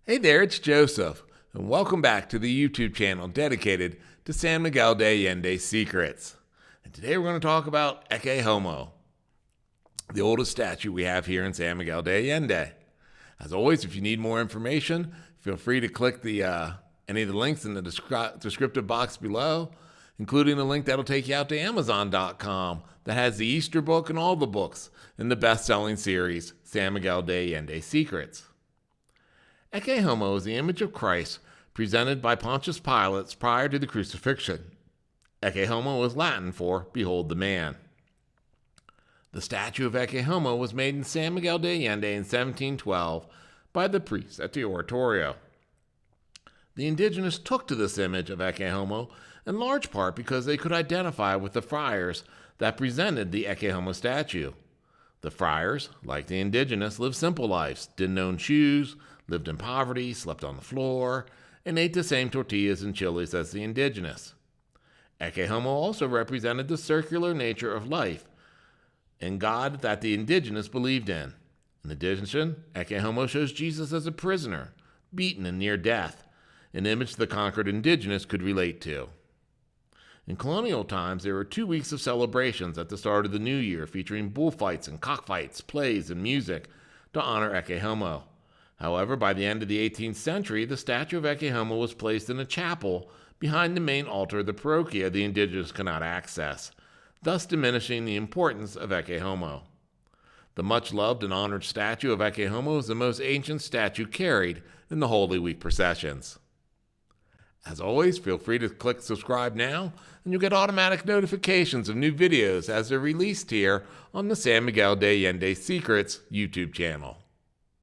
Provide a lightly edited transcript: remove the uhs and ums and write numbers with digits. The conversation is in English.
Hey there, it's Joseph, and welcome back to the YouTube channel dedicated to San Miguel de Allende's secrets. And today we're going to talk about Ecce Homo, the oldest statue we have here in San Miguel de Allende. As always, if you need more information, feel free to click any of the links in the descriptive box below, including the link that'll take you out to Amazon.com that has the Easter book and all the books in the best-selling series, San Miguel de Allende's Secrets. Ecce Homo is the image of Christ presented by Pontius Pilate prior to the crucifixion. Ecce Homo is Latin for "Behold the Man." The statue of Ecce Homo was made in San Miguel de Allende in 1712 by the priests at the Oratorio. The indigenous took to this image of Ecce Homo in large part because they could identify with the friars that presented the Ecce Homo statue. The friars, like the indigenous, lived simple lives, didn't own shoes, lived in poverty, slept on the floor, and ate the same tortillas and chilies as the indigenous. Ecce Homo also represented the circular nature of life and God that the indigenous believed in. In addition, Ecce Homo shows Jesus as a prisoner, beaten and near death, an image the conquered indigenous could relate to. In colonial times, there were 2 weeks of celebrations at the start of the new year featuring bullfights and cockfights, plays, and music to honor Ecce Homo. However, by the end of the 18th century, the statue of Ecce Homo was placed in a chapel behind the main altar of the parochia the indigenous could not access, thus diminishing the importance of Ecce Homo. The much-loved and honored statue of Ecce Homo is the most ancient statue carried in the Holy Week processions. As always, feel free to click subscribe now, and you'll get automatic notifications of new videos as they're released here on the San Miguel de Allende's Secrets YouTube channel.